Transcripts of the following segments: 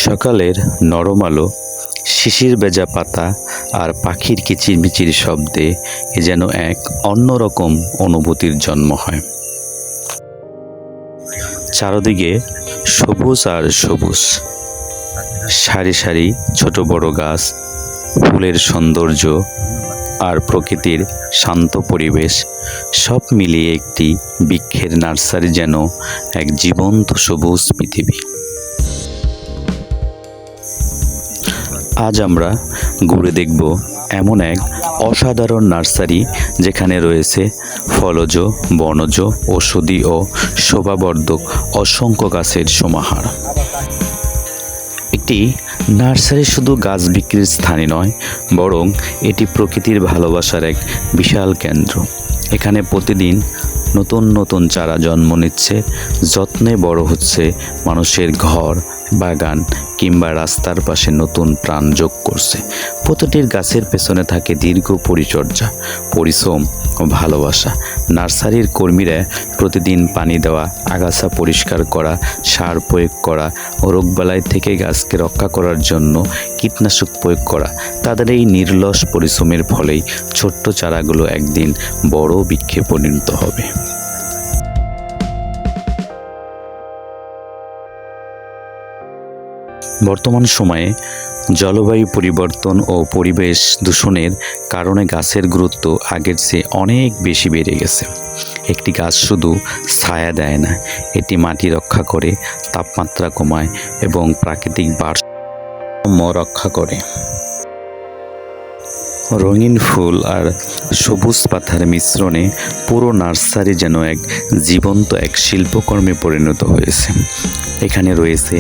সকালের নরম আলো, শিশির ভেজা পাতা আর পাখির কিচিরমিচির শব্দে এ যেন এক অন্যরকম অনুভূতির জন্ম হয়। চারদিকে সবুজ আর সবুজ, সারি সারি ছোট বড় গাছ, ফুলের সৌন্দর্য আর প্রকৃতির শান্ত পরিবেশ সব মিলিয়ে একটি বৃক্ষের নার্সারি যেন এক জীবন্ত সবুজ পৃথিবী। আজ আমরা ঘুরে দেখব এমন এক অসাধারণ নার্সারি যেখানে রয়েছে ফলজ, বনজ, ঔষধি ও শোভাবর্ধক অসংখ্য গাছের সমাহার। একটি নার্সারি শুধু গাছ বিক্রির স্থানই নয়, বরং এটি প্রকৃতির ভালোবাসার এক বিশাল কেন্দ্র। এখানে প্রতিদিন নতুন নতুন চারা জন্ম নিচ্ছে, যত্নে বড় হচ্ছে, মানুষের ঘর, বাগান কিংবা রাস্তার পাশে নতুন প্রাণ যোগ করছে। প্রতিটির গাছের পেছনে থাকে দীর্ঘ পরিচর্যা, পরিশ্রম ও ভালোবাসা। নার্সারির কর্মীরা প্রতিদিন পানি দেওয়া, আগাছা পরিষ্কার করা, সার প্রয়োগ করা ও রোগবালাই থেকে গাছকে রক্ষা করার জন্য কীটনাশক প্রয়োগ করা। তাদের এই নির্লস পরিশ্রমের ফলেই ছোট্ট চারাগুলো একদিন বড় বৃক্ষে পরিণত হবে। বর্তমান সময়ে জলবায়ু পরিবর্তন ও পরিবেশ দূষণের কারণে গাছের গুরুত্ব আগের চেয়ে অনেক বেশি বেড়ে গেছে। একটি গাছ শুধু ছায়া দেয় না, এটি মাটি রক্ষা করে, তাপমাত্রা কমায় এবং প্রাকৃতিক ভারসাম্য রক্ষা করে। রঙিন ফুল আর সবুজ পাতার মিশ্রণে পুরো নার্সারি যেন এক জীবন্ত এক শিল্পকর্মে পরিণত হয়েছে। এখানে রয়েছে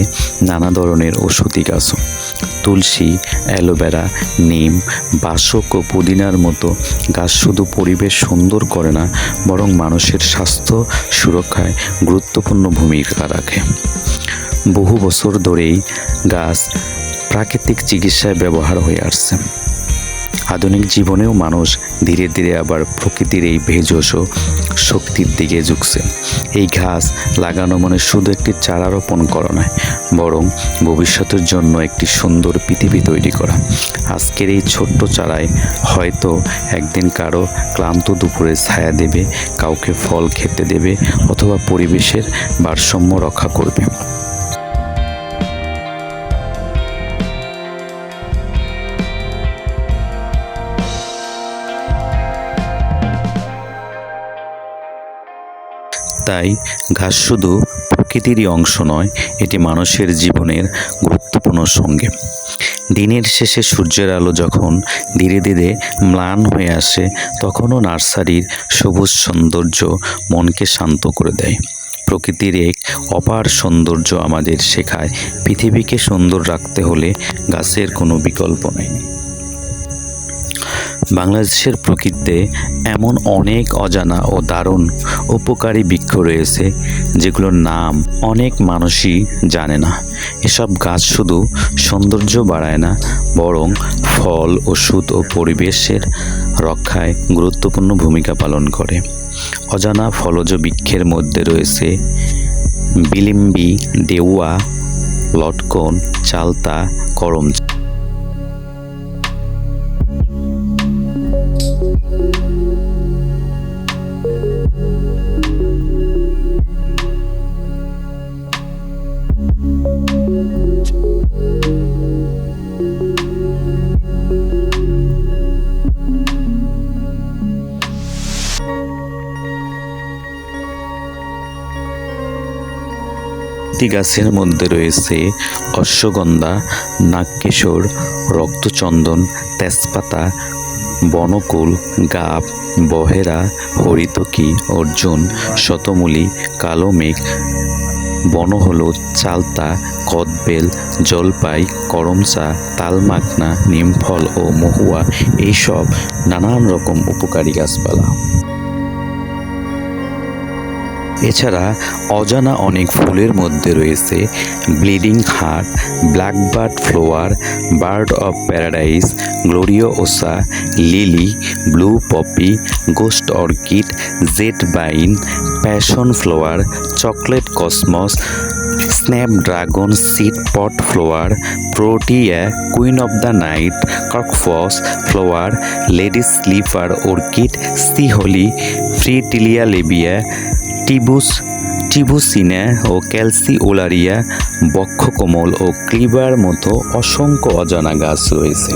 নানা ধরনের ঔষধি গাছও, তুলসী, অ্যালোভেরা, নিম, বাসক ও পুদিনার মতো গাছ শুধু পরিবেশ সুন্দর করে না, বরং মানুষের স্বাস্থ্য সুরক্ষায় গুরুত্বপূর্ণ ভূমিকা রাখে। বহু বছর ধরেই গাছ প্রাকৃতিক চিকিৎসায় ব্যবহার হয়ে আসছে। আধুনিক জীবনেও মানুষ ধীরে ধীরে আবার প্রকৃতির এই ভেষজ শক্তির দিকে ঝুঁকছে। এই গাছ লাগানো মানে শুধু একটি চারা রোপণ করা নয়, বরং ভবিষ্যতের জন্য একটি সুন্দর পৃথিবী তৈরি করা। আজকের এই ছোট্ট চারায় হয়তো একদিন কারো ক্লান্ত দুপুরে ছায়া দেবে, কাউকে ফল খেতে দেবে, অথবা পরিবেশের ভারসাম্য রক্ষা করবে। তাই গাছ শুধু প্রকৃতিরই অংশ নয়, এটি মানুষের জীবনের গুরুত্বপূর্ণ সঙ্গে। দিনের শেষে সূর্যের আলো যখন ধীরে ধীরে ম্লান হয়ে আসে, তখনও নার্সারির সবুজ সৌন্দর্য মনকে শান্ত করে দেয়। প্রকৃতির এক অপার সৌন্দর্য আমাদের শেখায়, পৃথিবীকে সুন্দর রাখতে হলে গাছের কোনো বিকল্প নেই। বাংলাদেশের প্রকৃতিতে এমন অনেক অজানা ও দারুণ উপকারী বৃক্ষ রয়েছে যেগুলোর নাম অনেক মানুষই জানে না। এসব গাছ শুধু সৌন্দর্য বাড়ায় না, বরং ফল, ওষুধ ও পরিবেশের রক্ষায় গুরুত্বপূর্ণ ভূমিকা পালন করে। অজানা ফলজ বৃক্ষের মধ্যে রয়েছে বিলিম্বি, দেওয়া, লটকন, চালতা, করমচা। গাছের মধ্যে রয়েছে অশ্বগন্ধা, নাগকেশর, রক্তচন্দন, তেজপাতা, বনকুল, গাব, বহেরা, হরিতকি, অর্জুন, শতমূলী, কালো মেঘ, বনহলুদ, চালতা, কদবেল, জলপাই, করমচা, তালমাকনা, নিমফল ও মহুয়া, এইসব নানান রকম উপকারী গাছপালা। এছাড়া অজানা অনেক ফুলের মধ্যে রয়েছে bleeding heart, blackbird flower, bird of paradise, gloriosa, lily, blue poppy, ghost orchid, jade vine, passion flower, chocolate cosmos, snapdragon seed pod flower, protea, queen of the night, ককফস ফ্লাওয়ার, লেডি স্লিপার অর্কিড, সিহলি, fritillaria লেবিয়া, tibouchina ও calceolaria, বক্ষকমল ও ক্লিবার মতো অসংখ্য অজানা গাছ রয়েছে।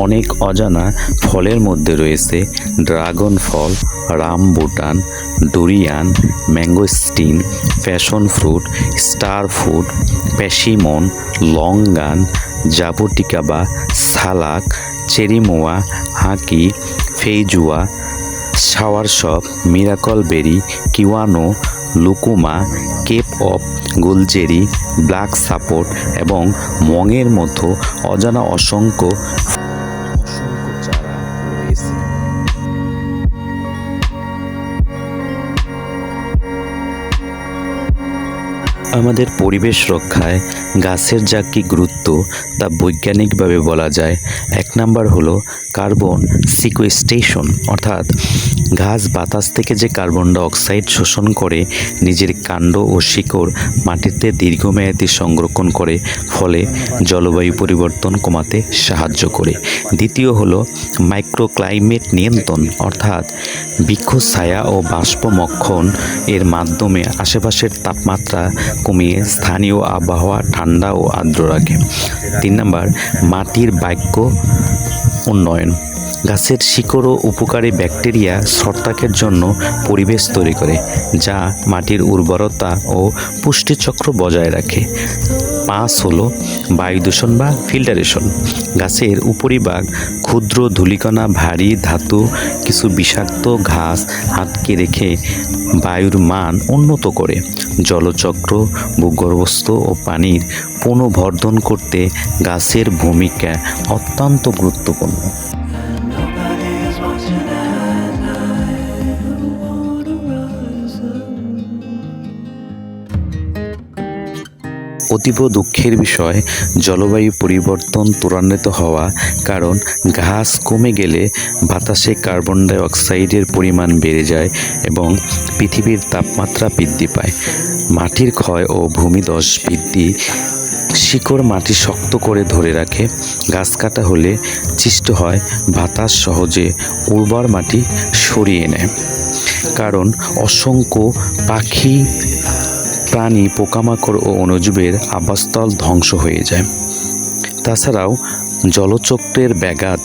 অনেক অজানা ফলের মধ্যে রয়েছে ড্রাগন ফল, rambutan, durian, mangosteen, passion fruit, star fruit, persimmon, longan, jabuticaba salak, cherimoya, হাকি, feijoa, soursop, miracle berry, kiwano, lucuma, cape of gooseberry, black sapote এবং মঙের মতো অজানা অসংখ্য চারা রয়েছে। আমাদের পরিবেশ রক্ষায় গাছের যা কী গুরুত্ব তা বৈজ্ঞানিকভাবে বলা যায়। 1 নাম্বার হলো কার্বন সিকুয়েস্ট্রেশন, অর্থাৎ গাছ বাতাস থেকে যে কার্বন ডাই অক্সাইড শোষণ করে নিজের কাণ্ড ও শিকড় মাটিতে দীর্ঘমেয়াদী সংরক্ষণ করে, ফলে জলবায়ু পরিবর্তন কমাতে সাহায্য করে। দ্বিতীয় হলো মাইক্রোক্লাইমেট নিয়ন্ত্রণ, অর্থাৎ বৃক্ষ ছায়া ও বাষ্পমক্ষণ এর মাধ্যমে আশেপাশের তাপমাত্রা কমিয়ে স্থানীয় আবহাওয়া ঠান্ডা ও আর্দ্র রাখে। 3 নাম্বার মাটির বাক্য উন্নয়ন, গাছের শিকড় ও উপকারী ব্যাকটেরিয়া ছত্রাকের জন্য পরিবেশ তৈরি করে, যা মাটির উর্বরতা ও পুষ্টিচক্র বজায় রাখে। 5 হলো বায়ু দূষণ বা ফিল্টারেশন, গাছের উপরিভাগ ক্ষুদ্র ধূলিকণা, ভারী ধাতু, কিছু বিষাক্ত ঘাস আটকে রেখে বায়ুর মান উন্নত করে। জলচক্র, ভূগর্ভস্থ ও পানির পুনর্বর্ধন করতে গাছের ভূমিকা অত্যন্ত গুরুত্বপূর্ণ। অতীব দুঃখের বিষয় জলবায়ু পরিবর্তন ত্বরান্বিত হওয়া, কারণ ঘাস কমে গেলে বাতাসে কার্বন ডাই অক্সাইডের পরিমাণ বেড়ে যায় এবং পৃথিবীর তাপমাত্রা বৃদ্ধি পায়। মাটির ক্ষয় ও ভূমিধস বৃদ্ধি, শিকড় মাটি শক্ত করে ধরে রাখে। গাছ কাটা হলে সৃষ্টি হয় বাতাস সহজে উর্বর মাটি সরিয়ে নেয়, কারণ অসংখ্য পাখি, প্রাণী, পোকামাকড় ও অণুজীবের আবাসস্থল ধ্বংস হয়ে যায়। তাছাড়াও জলচক্রের ব্যাঘাত,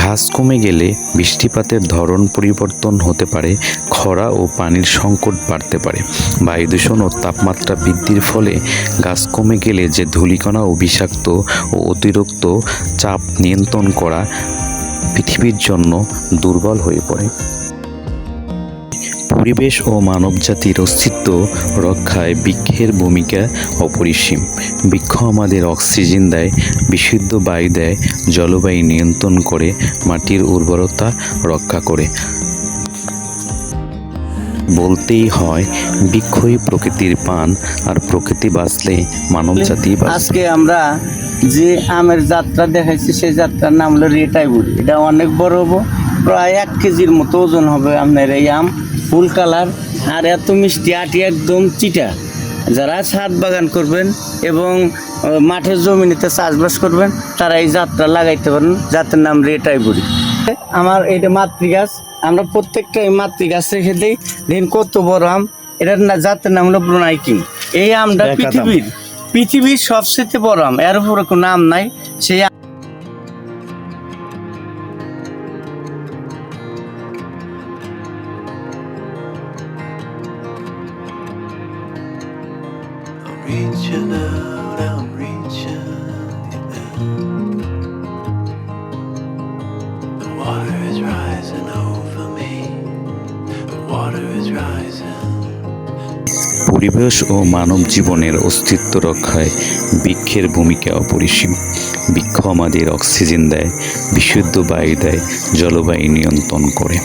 ঘাস কমে গেলে বৃষ্টিপাতের ধরন পরিবর্তন হতে পারে, খরা ও পানির সংকট বাড়তে পারে। বায়ু দূষণ ও তাপমাত্রা বৃদ্ধির ফলে গাছ কমে গেলে যে ধূলিকণা ও বিষাক্ত ও অতিরিক্ত চাপ নিয়ন্ত্রণ করা পৃথিবীর জন্য দুর্বল হয়ে পড়ে। পরিবেশ ও মানবজাতির অস্তিত্ব রক্ষায় বৃক্ষের ভূমিকা অপরিসীম। বৃক্ষ আমাদের অক্সিজেন দেয়, বিশুদ্ধ বায়ু দেয়, জলবায়ু নিয়ন্ত্রণ করে, মাটির উর্বরতা রক্ষা করে। বলতেই হয় বৃক্ষই প্রকৃতির প্রাণ, আর প্রকৃতি বাঁচলে মানবজাতি বাঁচবে। আজকে আমরা যে আমের যাত্রা দেখাইছি সেই যাত্রার নাম হলো রেটাইবুড়ি। এটা অনেক বড় হবো, প্রায় 1 কেজির মতো ওজন হবে আপনার এই আম। ফুল কালার আর এত মিষ্টি, আটি একদম চিটা। যারা ছাদ বাগান করবেন এবং মাঠের জমিনেতে চাষবাস করবেন তারা এই যাত্রা লাগাইতে পারেন। যাত্রার নাম রেটাইবুড়ি। আমার এটা মাতৃগাছ, আমরা প্রত্যেকটা এই মাতৃগাছ রেখে দিই। দেখেন কত বড় আম। এটার যাত্রার নাম হলো ব্রুনাই কিং। এই আমটা পৃথিবীর সবচেয়ে বড় আম, এর উপরে কোনো আম নাই। সেই reaching out, I'm reaching. water is rising over me. The water is rising. পরিবেশ ও মানব জীবনের অস্তিত্ব রক্ষায় বৃক্ষের ভূমিকা অপরিসীম। বৃক্ষ আমাদের অক্সিজেন দেয়, বিশুদ্ধ বায়ু দেয়, জলবায়ু নিয়ন্ত্রণ করে।